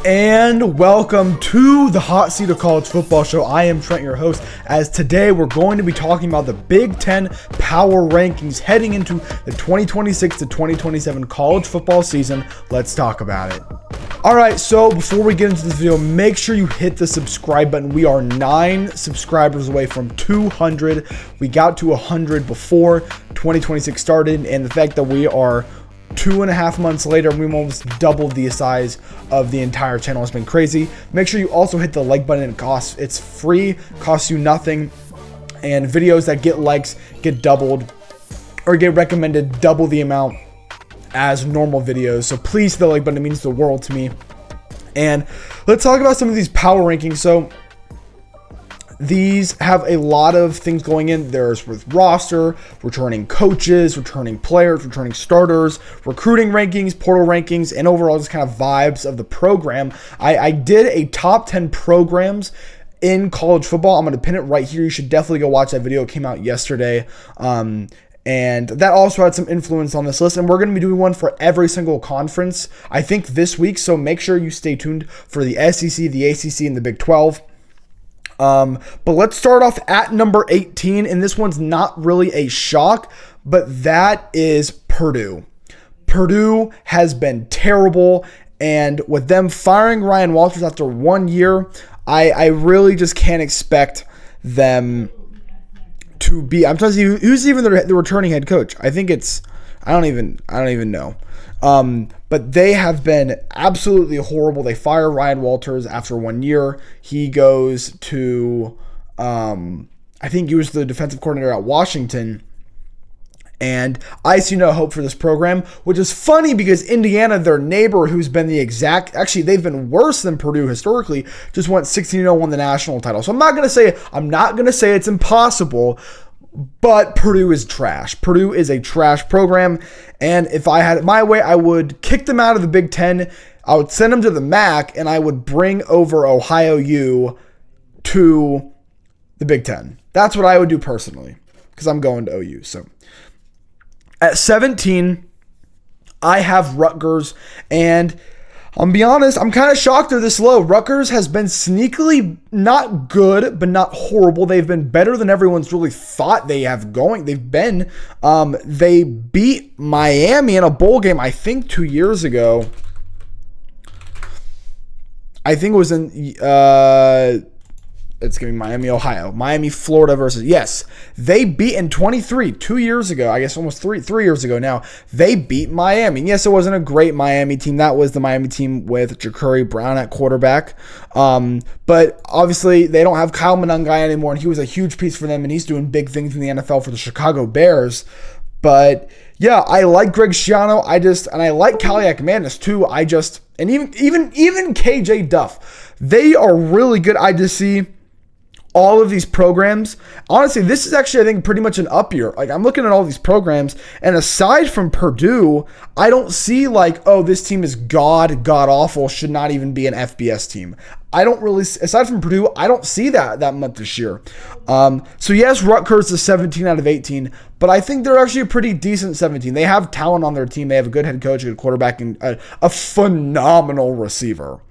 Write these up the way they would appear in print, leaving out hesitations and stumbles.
And welcome to the Hot Seat of College Football Show. I am Trent, your host, as today we're going to be talking about the Big Ten Power Rankings heading into the 2026 to 2027 college football season. Let's talk about it. Alright, so before we get into this video, make sure you hit the subscribe button. We are 9 subscribers away from 200. We got to 100 before 2026 started, and the fact that we are 2.5 months later, we've almost doubled the size of the entire channel. It's been crazy. Make sure you also hit the like button. It's free, costs you nothing, and videos that get likes get doubled or get recommended double the amount as normal videos. So please hit the like button. It means the world to me. And let's talk about some of these power rankings. So these have a lot of things going in. There's with roster, returning coaches, returning players, returning starters, recruiting rankings, portal rankings, and overall just kind of vibes of the program. I did a top 10 programs in college football. I'm going to pin it right here. You should definitely go watch that video. It came out yesterday. And that also had some influence on this list. And we're going to be doing one for every single conference, I think, this week. So make sure you stay tuned for the SEC, the ACC, and the Big 12. But let's start off at number 18, and this one's not really a shock, but that is Purdue. Purdue has been terrible, and with them firing Ryan Walters after 1 year, I really just can't expect them to be. I'm telling you, who's even the returning head coach? I think it's I don't even know. But they have been absolutely horrible. They fire Ryan Walters after 1 year. He goes to, I think he was the defensive coordinator at Washington. And I see no hope for this program, which is funny because Indiana, their neighbor, who's been actually, they've been worse than Purdue historically, just went 16-0, won the national title. So I'm not going to say it's impossible, but Purdue is trash. Purdue is a trash program, and if I had it my way, I would kick them out of the Big Ten. I would send them to the MAC, and I would bring over Ohio U to the Big Ten. That's what I would do personally, because I'm going to OU. So at 17, I have Rutgers, and I'll be honest, I'm kind of shocked they're this low. Rutgers has been sneakily not good, but not horrible. They've been better than everyone's really thought they've been. They beat Miami in a bowl game, I think 2 years ago. I think it was in it's going to be Miami, Ohio. Miami, Florida versus, yes. They beat in 23, 2 years ago. I guess almost three years ago now. They beat Miami. Yes, it wasn't a great Miami team. That was the Miami team with Ja'Cory Brown at quarterback. But obviously, they don't have Kyle Monangai anymore, and he was a huge piece for them, and he's doing big things in the NFL for the Chicago Bears. But yeah, I like Greg Schiano. And I like Kaliak-Manis too. And even KJ Duff. They are really good. I just see all of these programs. Honestly, this is actually, I think, pretty much an up year. Like, I'm looking at all these programs, and aside from Purdue, I don't see like, oh, this team is god awful, should not even be an FBS team. I don't really, aside from Purdue, I don't see that much this year. So yes, Rutgers is 17 out of 18, but I think they're actually a pretty decent 17. They have talent on their team. They have a good head coach, a good quarterback, and a phenomenal receiver.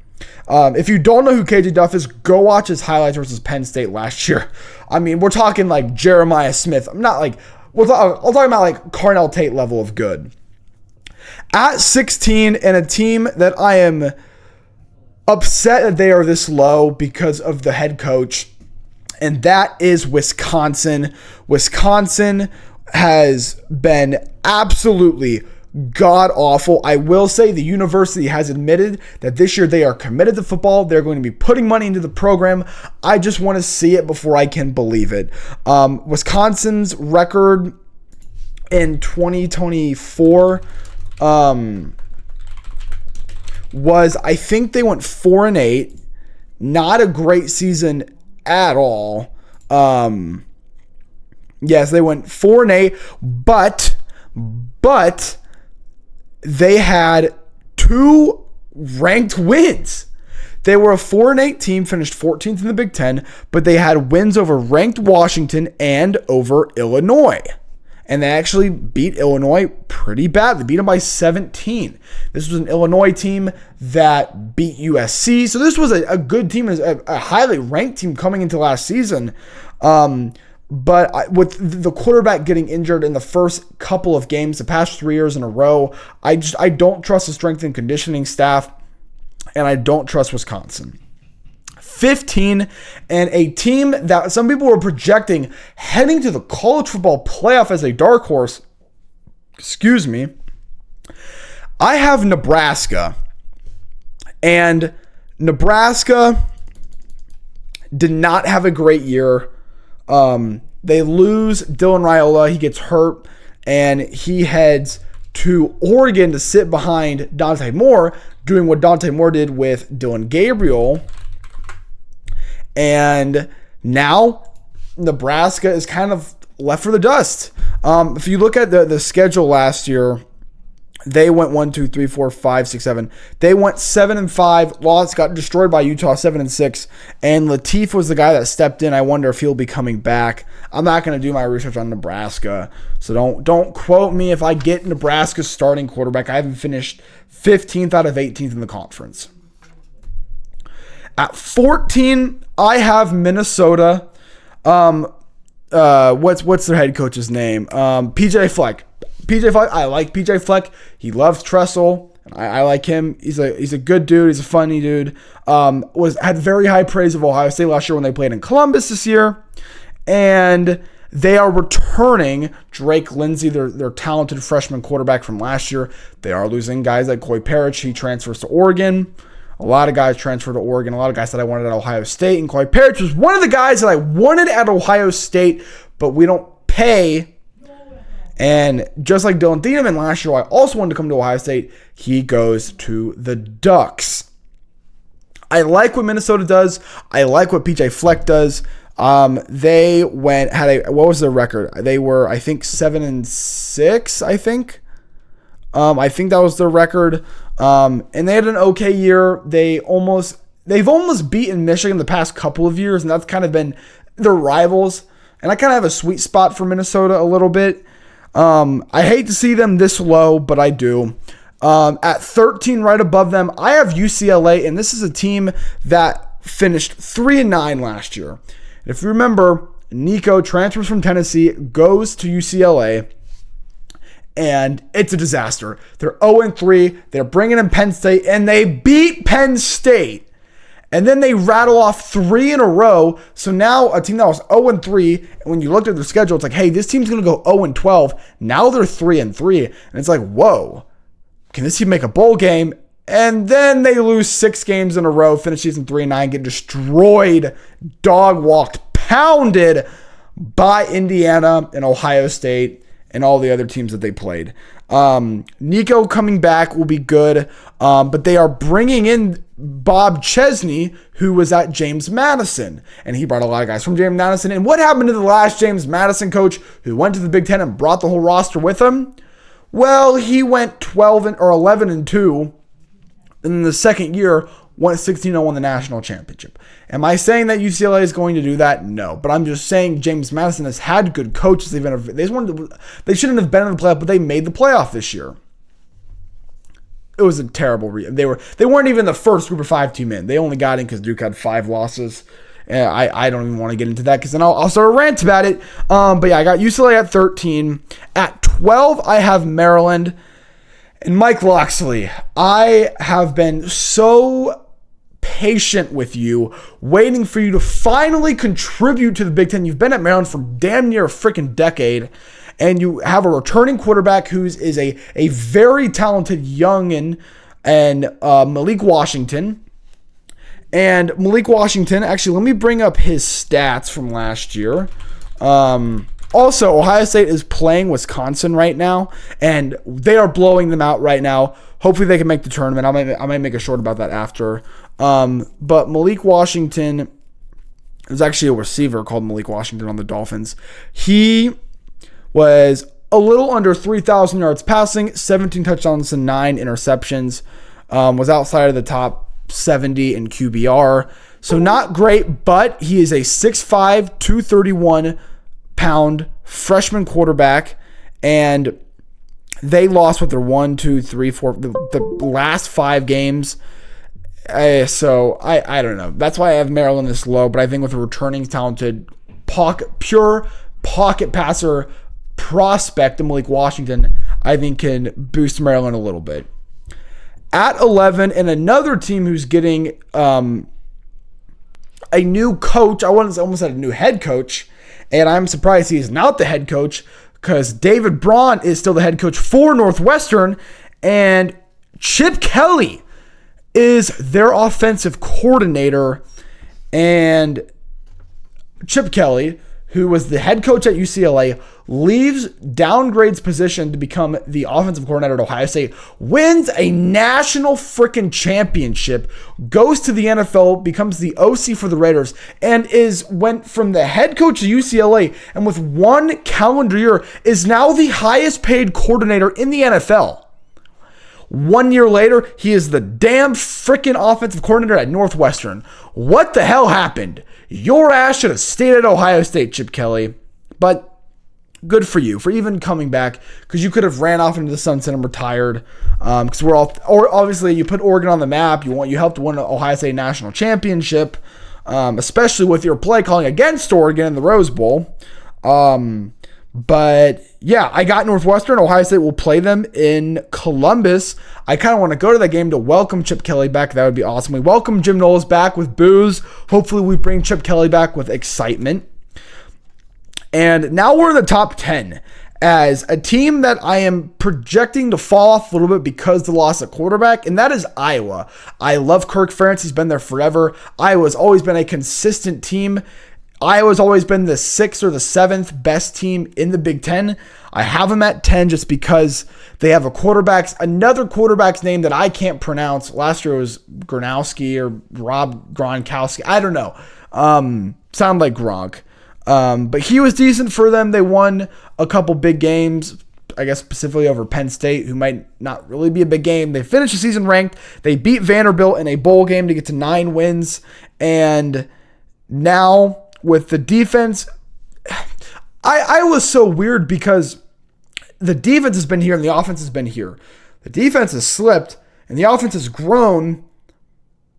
If you don't know who KJ Duff is, go watch his highlights versus Penn State last year. I mean, we're talking like Jeremiah Smith. I'm not like, I'm talking about like Carnell Tate level of good. At 16, and a team that I am upset that they are this low because of the head coach, and that is Wisconsin. Wisconsin has been absolutely god awful. I will say the university has admitted that this year they are committed to football. They're going to be putting money into the program. I just want to see it before I can believe it. Wisconsin's record in 2024 was, I think they went 4-8. Not a great season at all. Yes, they went 4-8, but they had 2 ranked wins. They were a 4-8 team, finished 14th in the Big Ten, but they had wins over ranked Washington and over Illinois. and they actually beat Illinois pretty bad. They beat them by 17. This was an Illinois team that beat USC. So this was a good team, a highly ranked team coming into last season. But with the quarterback getting injured in the first couple of games, the past 3 years in a row, I don't trust the strength and conditioning staff, and I don't trust Wisconsin. 15, and a team that some people were projecting heading to the college football playoff as a dark horse. Excuse me. I have Nebraska, and Nebraska did not have a great year. They lose Dylan Raiola. He gets hurt, and he heads to Oregon to sit behind Dante Moore, doing what Dante Moore did with Dylan Gabriel. And now Nebraska is kind of left for the dust. If you look at the schedule last year, they went 1, 2, 3, 4, 5, 6, 7. They went 7-5. Lost, got destroyed by Utah 7-6. And Latif was the guy that stepped in. I wonder if he'll be coming back. I'm not going to do my research on Nebraska, so don't quote me if I get Nebraska's starting quarterback. I haven't finished 15th out of 18th in the conference. At 14, I have Minnesota. What's their head coach's name? PJ Fleck. PJ Fleck. I like PJ Fleck. He loves Tressel. I like him. He's a good dude. He's a funny dude. Had very high praise of Ohio State last year when they played in Columbus this year, and they are returning Drake Lindsey, their talented freshman quarterback from last year. They are losing guys like Coy Parrish. He transfers to Oregon. A lot of guys transfer to Oregon. A lot of guys that I wanted at Ohio State. And Coy Parrish was one of the guys that I wanted at Ohio State, but we don't pay. And just like Dylan Thieneman last year, I also wanted to come to Ohio State. He goes to the Ducks. I like what Minnesota does. I like what PJ Fleck does. They what was their record? They were, I think, 7-6, I think. I think that was their record. And they had an okay year. They've almost beaten Michigan the past couple of years, and that's kind of been their rivals. And I kind of have a sweet spot for Minnesota a little bit. I hate to see them this low, but I do. At 13, right above them, I have UCLA, and this is a team that finished 3-9 last year. And if you remember, Nico transfers from Tennessee, goes to UCLA, and it's a disaster. They're 0-3. They're bringing in Penn State, and they beat Penn State. And then they rattle off 3 in a row. So now a team that was 0-3, and when you looked at their schedule, it's like, hey, this team's going to go 0-12. Now they're 3-3. And it's like, whoa, can this team make a bowl game? And then they lose 6 games in a row, finish season 3-9, get destroyed, dog walked, pounded by Indiana and Ohio State and all the other teams that they played. Nico coming back will be good, but they are bringing in Bob Chesney, who was at James Madison, and he brought a lot of guys from James Madison. And what happened to the last James Madison coach who went to the Big Ten and brought the whole roster with him? Well, he went 11-2, and in the second year went 16-0, won the national championship. Am I saying that UCLA is going to do that? No, but I'm just saying James Madison has had good coaches. They shouldn't have been in the playoff, but they made the playoff this year. It was a terrible. They weren't even the first Group of 5 team in. They only got in because Duke had 5 losses. I don't even want to get into that because then I'll start a rant about it. But yeah, I got UCLA at 13. At 12, I have Maryland. And Mike Loxley, I have been so patient with you, waiting for you to finally contribute to the Big Ten. You've been at Maryland for damn near a freaking decade, and you have a returning quarterback who is a very talented youngin, and Malik Washington. And Malik Washington, actually, let me bring up his stats from last year. Also, Ohio State is playing Wisconsin right now, and they are blowing them out right now. Hopefully they can make the tournament. I might make a short about that after. But Malik Washington, there's actually a receiver called Malik Washington on the Dolphins. He was a little under 3,000 yards passing, 17 touchdowns and 9 interceptions. Was outside of the top 70 in QBR. So not great, but he is a 6'5", 231 pound freshman quarterback, and they lost with their 1, 2, 3, 4, the last 5 games. So I don't know. That's why I have Maryland this low, but I think with a returning talented pure pocket passer prospect, Malik Washington, I think can boost Maryland a little bit. At 11, and another team who's getting a new coach. I almost said a new head coach, and I'm surprised he's not the head coach because David Braun is still the head coach for Northwestern, and Chip Kelly is their offensive coordinator. And Chip Kelly, who was the head coach at UCLA, downgrades position to become the offensive coordinator at Ohio State, wins a national freaking championship, goes to the NFL, becomes the OC for the Raiders, and went from the head coach of UCLA, and with 1 calendar year is now the highest paid coordinator in the NFL. 1 year later, he is the damn freaking offensive coordinator at Northwestern. What the hell happened? Your ass should have stayed at Ohio State, Chip Kelly. But good for you for even coming back, because you could have ran off into the sunset and retired. Because obviously you put Oregon on the map. You helped win an Ohio State national championship, especially with your play calling against Oregon in the Rose Bowl. But yeah, I got Northwestern. Ohio State will play them in Columbus. I kind of want to go to that game to welcome Chip Kelly back. That would be awesome. We welcome Jim Knowles back with booze. Hopefully we bring Chip Kelly back with excitement. And now we're in the top 10 as a team that I am projecting to fall off a little bit because the loss at quarterback, and that is Iowa. I love Kirk Ferentz. He's been there forever. Iowa's always been a consistent team. Iowa's always been the 6th or the 7th best team in the Big Ten. I have them at 10 just because they have another quarterback's name that I can't pronounce. Last year it was Gronowski or Rob Gronkowski. I don't know. Sound like Gronk. But he was decent for them. They won a couple big games, I guess specifically over Penn State, who might not really be a big game. They finished the season ranked. They beat Vanderbilt in a bowl game to get to 9 wins. And now with the defense, I was so weird because the defense has been here and the offense has been here. The defense has slipped and the offense has grown,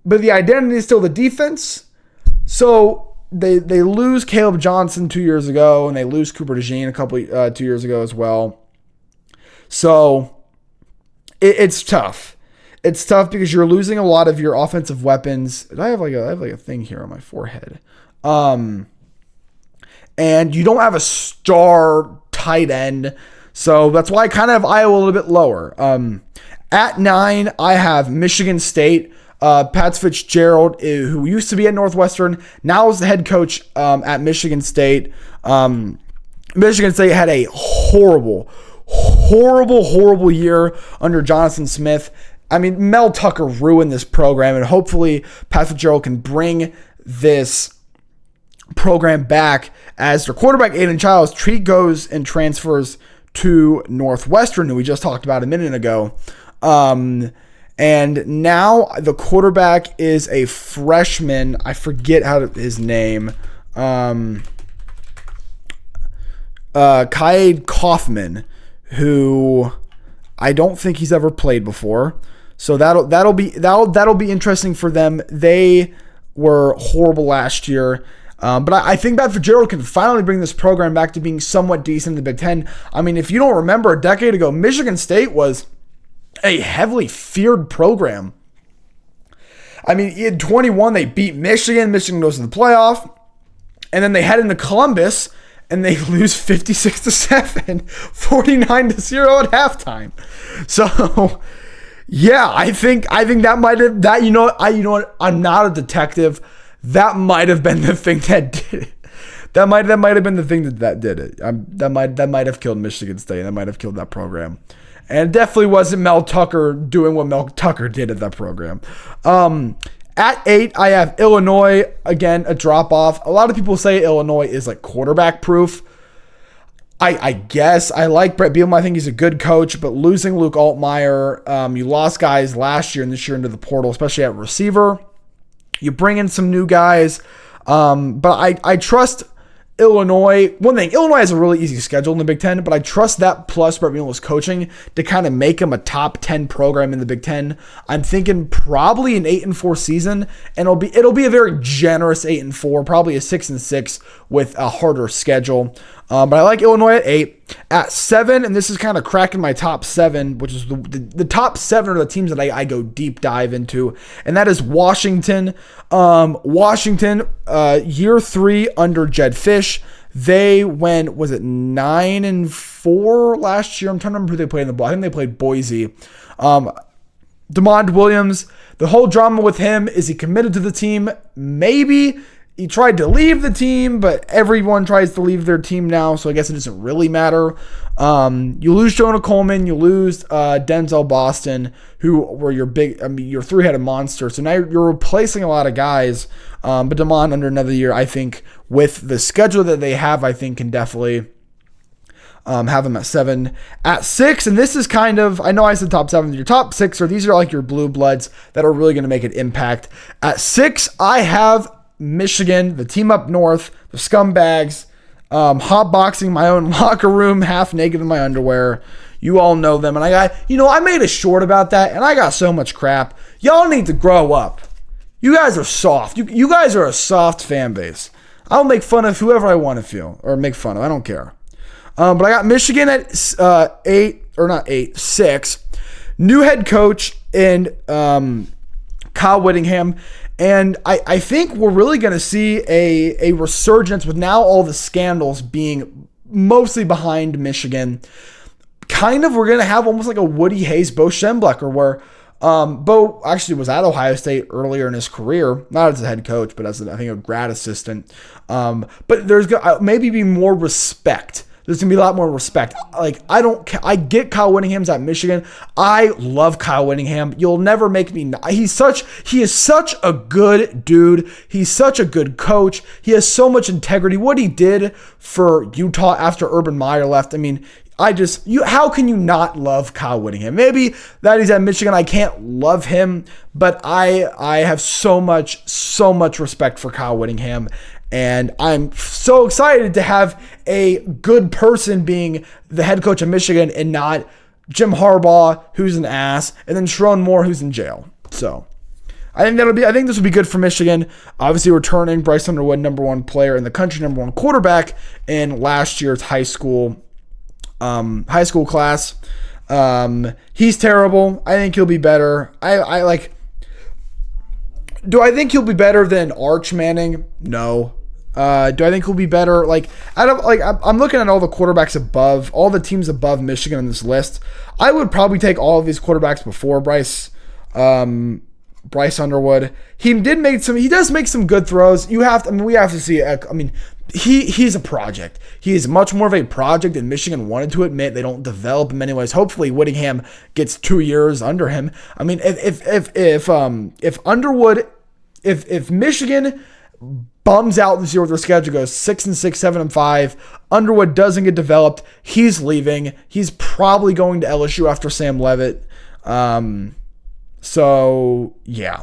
but the identity is still the defense. So they lose Caleb Johnson 2 years ago, and they lose Cooper DeJean 2 years ago as well. So it's tough. It's tough because you're losing a lot of your offensive weapons. I have like a thing here on my forehead. And you don't have a star tight end. So that's why I kind of have Iowa a little bit lower. At 9, I have Michigan State. Pat Fitzgerald, who used to be at Northwestern, now is the head coach at Michigan State. Michigan State had a horrible year under Jonathan Smith. I mean, Mel Tucker ruined this program, and hopefully Pat Fitzgerald can bring this program back as their quarterback, Aiden Childs, goes and transfers to Northwestern, who we just talked about a minute ago. And now the quarterback is a freshman. I forget his name. Kaid Kaufman, who I don't think he's ever played before. So that'll be interesting for them. They were horrible last year. But I think Pat Fitzgerald can finally bring this program back to being somewhat decent in the Big Ten. I mean, if you don't remember, a decade ago, Michigan State was a heavily feared program. I mean, in 21, they beat Michigan. Michigan goes to the playoff. And then they head into Columbus, and they lose 56-7, 49-0 at halftime. So, yeah, I think that might have, I'm not a detective. That might have been the thing that did it. That might have been the thing that did it. That might have killed Michigan State. That might have killed that program. And it definitely wasn't Mel Tucker doing what Mel Tucker did at that program. At 8, I have Illinois. Again, a drop-off. A lot of people say Illinois is like quarterback proof. I guess. I like Brett Bielema. I think he's a good coach, but losing Luke Altmaier, you lost guys last year and this year into the portal, especially at receiver. You bring in some new guys, but I trust Illinois. One thing, Illinois has a really easy schedule in the Big Ten, but I trust that plus Brett Bielema's coaching to kind of make them a top 10 program in the Big Ten. I'm thinking probably an 8-4 season, and it'll be a very generous 8-4, probably a 6-6 with a harder schedule. But I like Illinois at 8. At 7, and this is kind of cracking my top 7, which is the top 7 are the teams that I go deep dive into, and that is Washington. Washington, year 3 under Jed Fish. They went, was it 9-4 last year? I'm trying to remember who they played in the ball. I think they played Boise. DeMond Williams, the whole drama with him, is he committed to the team? Maybe. He tried to leave the team, but everyone tries to leave their team now, so I guess it doesn't really matter. You lose Jonah Coleman, you lose Denzel Boston, who were your three-headed monster. So now you're replacing a lot of guys. But DeMond, under another year, I think with the schedule that they have, I think can definitely have them at 7. At 6, and this is kind of, I know I said top 7, your top 6 these are like your blue bloods that are really going to make an impact. At 6, I have Michigan, the team up north, the scumbags, hotboxing my own locker room, half naked in my underwear. You all know them. And I made a short about that, and I got so much crap. Y'all need to grow up. You guys are soft. You guys are a soft fan base. I'll make fun of whoever I want to feel, or make fun of. I don't care. But I got Michigan at 6. New head coach in Kyle Whittingham. And I think we're really going to see a resurgence with now all the scandals being mostly behind Michigan. Kind of, we're going to have almost like a Woody Hayes, Bo Schembechler, where Bo actually was at Ohio State earlier in his career, not as a head coach, but as, I think, a grad assistant. But there's going to maybe be more respect. There's going to be a lot more respect. I get Kyle Whittingham's at Michigan. I love Kyle Whittingham. You'll never make me he is such a good dude. He's such a good coach. He has so much integrity. What he did for Utah after Urban Meyer left, I mean, how can you not love Kyle Whittingham? Maybe that he's at Michigan, I can't love him, but I have so much respect for Kyle Whittingham. And I'm so excited to have a good person being the head coach of Michigan and not Jim Harbaugh, who's an ass, and then Sharon Moore, who's in jail. So I think this will be good for Michigan. Obviously returning Bryce Underwood, number 1 player in the country, number 1 quarterback in last year's high school class. He's terrible. I think he'll be better. Do I think he'll be better than Arch Manning? No. Do I think he'll be better? I'm looking at all the quarterbacks above, all the teams above Michigan on this list. I would probably take all of these quarterbacks before Bryce Underwood. He does make some good throws. We have to see. He's a project. He is much more of a project than Michigan wanted to admit. They don't develop in many ways. Hopefully Whittingham gets 2 years under him. I mean, if Underwood, if Michigan bums out this year with their schedule, goes 6-6, 7-5, Underwood doesn't get developed, he's leaving. He's probably going to LSU after Sam Leavitt. So yeah.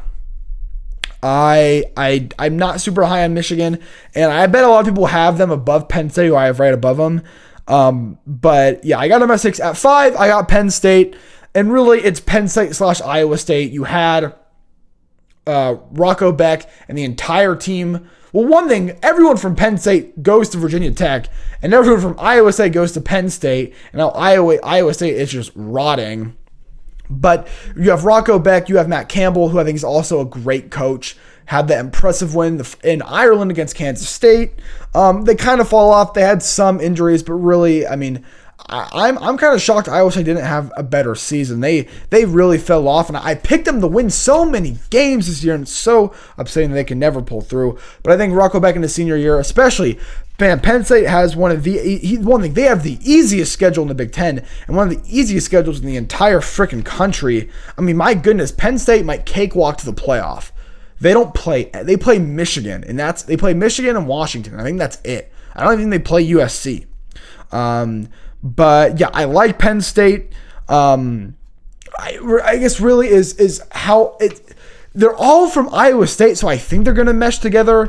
I'm not super high on Michigan, and I bet a lot of people have them above Penn State, who I have right above them. But yeah, I got them at 6. At 5, I got Penn State, and really it's Penn State / Iowa State. You had Rocco Beck and the entire team. Well, one thing, everyone from Penn State goes to Virginia Tech, and everyone from Iowa State goes to Penn State, and now Iowa State is just rotting. But you have Rocco Beck, you have Matt Campbell, who I think is also a great coach, had that impressive win in Ireland against Kansas State. They kind of fall off. They had some injuries, but really, I mean, I'm kind of shocked Iowa State didn't have a better season. They really fell off, and I picked them to win so many games this year, and it's so upsetting that they can never pull through. But I think Rocco Beck in his senior year, especially, man, Penn State has one thing. They have the easiest schedule in the Big Ten, and one of the easiest schedules in the entire freaking country. I mean, my goodness, Penn State might cakewalk to the playoff. They play Michigan, and they play Michigan and Washington. I think that's it. I don't think they play USC. But yeah, I like Penn State. I guess really is how they're all from Iowa State, so I think they're going to mesh together.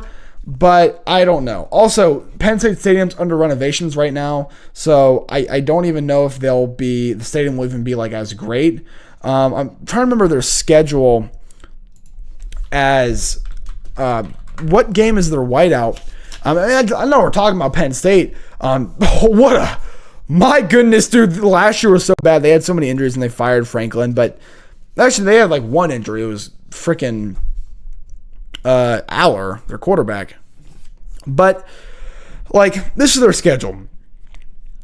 But I don't know. Also, Penn State Stadium's under renovations right now, so I don't even know if the stadium will even be like as great. I'm trying to remember their schedule as what game is their whiteout. I know we're talking about Penn State. My goodness, dude! Last year was so bad. They had so many injuries and they fired Franklin. But actually, they had like one injury. It was freaking Aller, their quarterback. But like, this is their schedule.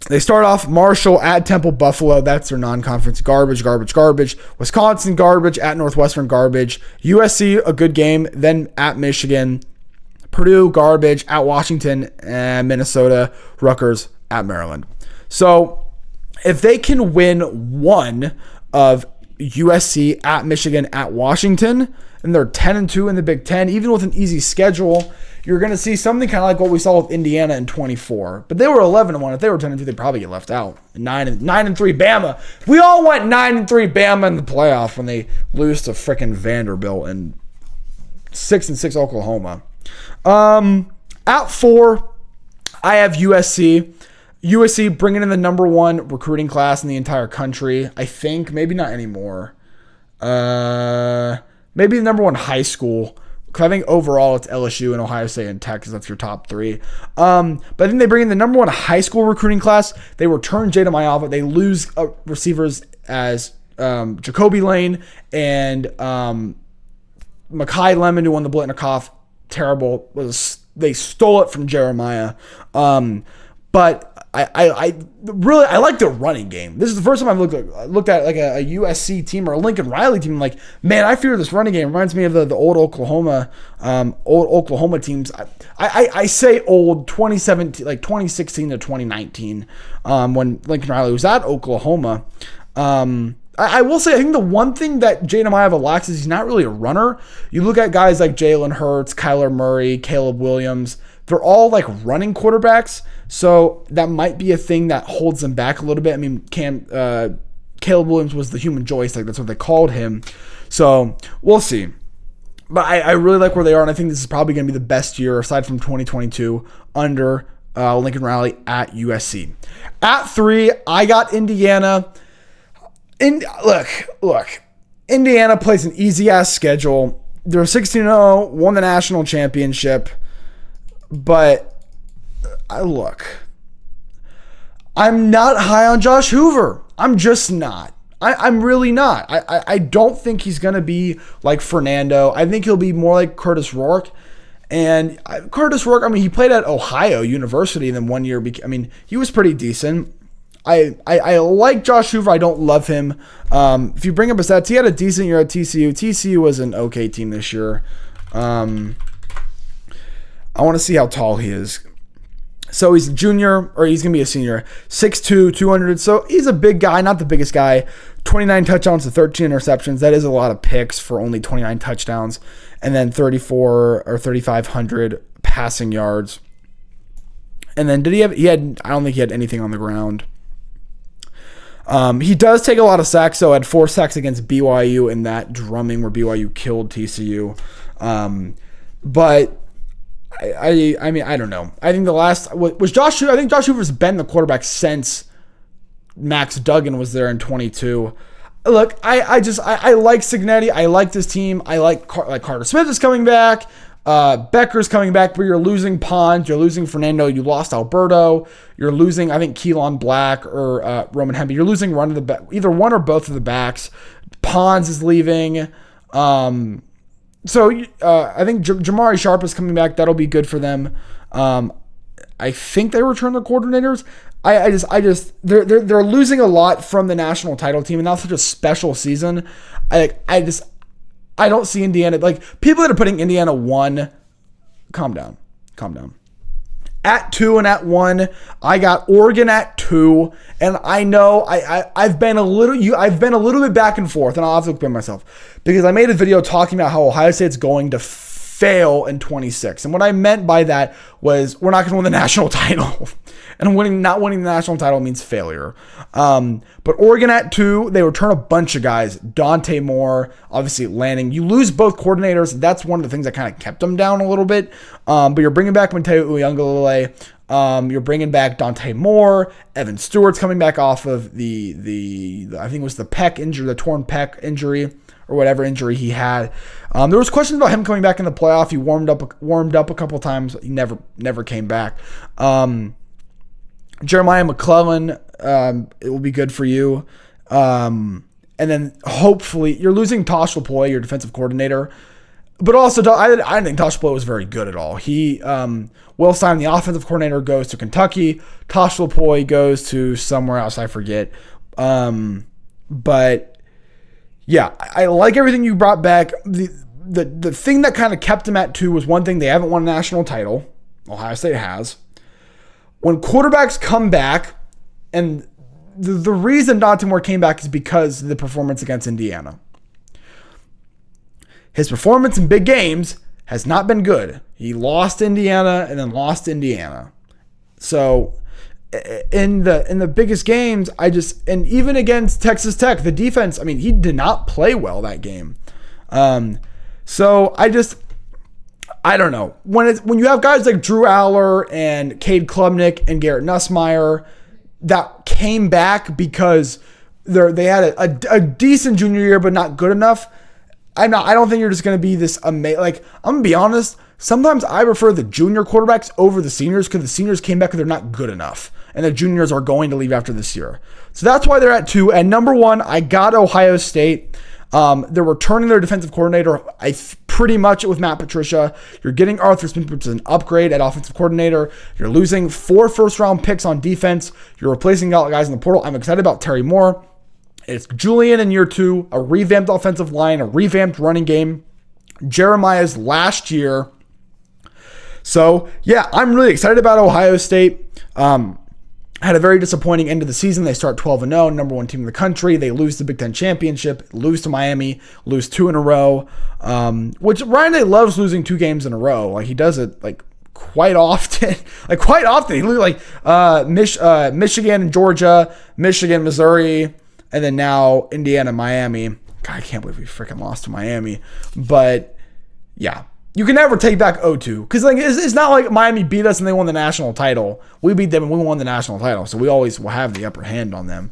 They start off Marshall at Temple, Buffalo. That's their non-conference. Garbage. Wisconsin, garbage. At Northwestern, garbage. USC, a good game. Then at Michigan. Purdue, garbage. At Washington, and Minnesota. Rutgers, at Maryland. So if they can win one of USC, at Michigan, at Washington, and they're 10-2 in the Big Ten, even with an easy schedule, you're going to see something kind of like what we saw with Indiana in 24. But they were 11-1. If they were 10-2, they'd probably get left out. 9-3 Bama. We all went 9-3 Bama in the playoff when they lose to freaking Vanderbilt and 6-6 Oklahoma. At 4, I have USC. USC bringing in the number 1 recruiting class in the entire country. I think. Maybe not anymore. Maybe the number 1 high school. Because I think overall it's LSU and Ohio State and Texas. That's your top 3. But I think they bring in the number 1 high school recruiting class. They return Jada Mayava. They lose receivers as Jacoby Lane and Mekhi Lemon, who won the Blitnikoff. Terrible. They stole it from Jeremiah. But I really like their running game. This is the first time I've looked at like a USC team or a Lincoln Riley team. Like, man, I fear this running game. It reminds me of the old Oklahoma teams. I say old 2017, like 2016 to 2019, when Lincoln Riley was at Oklahoma. I will say, I think the one thing that Jada Mayava lacks is he's not really a runner. You look at guys like Jalen Hurts, Kyler Murray, Caleb Williams. They're all like running quarterbacks. So that might be a thing that holds them back a little bit. I mean, Caleb Williams was the human joystick. That's what they called him. So we'll see. But I really like where they are, and I think this is probably going to be the best year, aside from 2022, under Lincoln Riley at USC. At 3, I got Indiana. Look. Indiana plays an easy-ass schedule. They're 16-0, won the national championship. But I'm not high on Josh Hoover. I'm just not. I'm really not. I don't think he's going to be like Fernando. I think he'll be more like Curtis Rourke. And Curtis Rourke, I mean, he played at Ohio University, and then 1 year, he was pretty decent. I like Josh Hoover. I don't love him. If you bring up his stats, he had a decent year at TCU. TCU was an okay team this year. I want to see how tall he is. So he's a junior, or he's going to be a senior. 6'2", 200. So he's a big guy, not the biggest guy. 29 touchdowns to 13 interceptions. That is a lot of picks for only 29 touchdowns. And then 34 or 3,500 passing yards. And then I don't think he had anything on the ground. He does take a lot of sacks, so had 4 sacks against BYU in that drumming where BYU killed TCU. But I mean, I don't know. I think the last was Josh Hoover. I think Josh Hoover's been the quarterback since Max Duggan was there in 22. Look, I like Cignetti. I like this team. I like Carter Smith is coming back. Becker's coming back, but you're losing Pons. You're losing Fernando. You lost Alberto. You're losing, I think, Keelan Black or Roman Hemby. You're losing either one or both of the backs. Pons is leaving. So I think Jamari Sharp is coming back. That'll be good for them. I think they return their coordinators. They're losing a lot from the national title team, and that's such a special season. I don't see Indiana, like, people that are putting Indiana 1, calm down. At 2 and at 1, I got Oregon at 2, and I know I've been a little bit back and forth, and I'll have to explain myself, because I made a video talking about how Ohio State's going to fail in 26. And what I meant by that was we're not going to win the national title. And not winning the national title means failure. But Oregon at 2, they return a bunch of guys. Dante Moore, obviously landing. You lose both coordinators. That's one of the things that kind of kept them down a little bit. But you're bringing back Mateo Uiagalelei. You're bringing back Dante Moore. Evan Stewart's coming back off of the I think it was the pec injury, the torn pec injury, or whatever injury he had. There was questions about him coming back in the playoff. He warmed up a couple times. He never came back. Jeremiah McClellan, it will be good for you. And then hopefully you're losing Tosh Lapoy, your defensive coordinator. But also, I didn't think Tosh Lapoy was very good at all. Will Stein, the offensive coordinator, goes to Kentucky. Tosh Lapoy goes to somewhere else, I forget. But yeah, I like everything you brought back. The thing that kind of kept them at 2 was one thing: they haven't won a national title. Ohio State has. When quarterbacks come back, and the reason Dante Moore came back is because of the performance against Indiana. His performance in big games has not been good. He lost Indiana and then lost Indiana. So in the biggest games, and even against Texas Tech, the defense, I mean, he did not play well that game. So I don't know. When you have guys like Drew Aller and Cade Klubnik and Garrett Nussmeier that came back because they had a decent junior year but not good enough, I don't think you're just going to be this amazing. Like, I'm going to be honest, sometimes I prefer the junior quarterbacks over the seniors because the seniors came back and they're not good enough. And the juniors are going to leave after this year. So that's why they're at 2. And number 1, I got Ohio State. They're returning their defensive coordinator pretty much with Matt Patricia. You're getting Arthur Smith, which is an upgrade at offensive coordinator. You're losing 4 first-round picks on defense. You're replacing guys in the portal. I'm excited about Terry Moore. It's Julian in year 2, a revamped offensive line, a revamped running game. Jeremiah's last year. So, yeah, I'm really excited about Ohio State. Had a very disappointing end of the season. They start 12-0, number 1 team in the country. They lose the Big Ten championship, lose to Miami, lose 2 in a row. Which Ryan Day loves losing 2 games in a row. Like, he does it like quite often. He loses Michigan and Georgia, Michigan, Missouri, and then now Indiana, Miami. God, I can't believe we freaking lost to Miami. But yeah. You can never take back 0-2 because it's not like Miami beat us and they won the national title. We beat them and we won the national title, so we always will have the upper hand on them.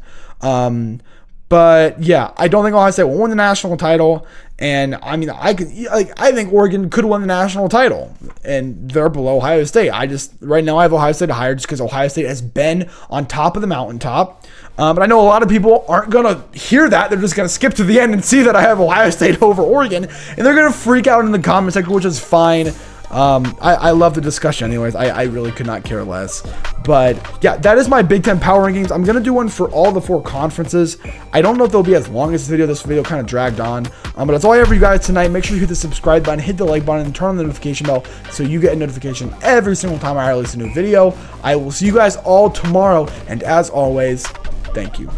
But yeah, I don't think Ohio State will win the national title. And I mean, I think Oregon could win the national title, and they're below Ohio State. Right now I have Ohio State higher just because Ohio State has been on top of the mountaintop. But I know a lot of people aren't going to hear that. They're just going to skip to the end and see that I have Ohio State over Oregon, and they're going to freak out in the comment section, which is fine. I love the discussion anyways. I really could not care less. But yeah, that is my Big Ten power rankings. I'm going to do one for all the 4 conferences. I don't know if they'll be as long as this video. This video kind of dragged on. But that's all I have for you guys tonight. Make sure you hit the subscribe button, hit the like button, and turn on the notification bell so you get a notification every single time I release a new video. I will see you guys all tomorrow. And as always, thank you.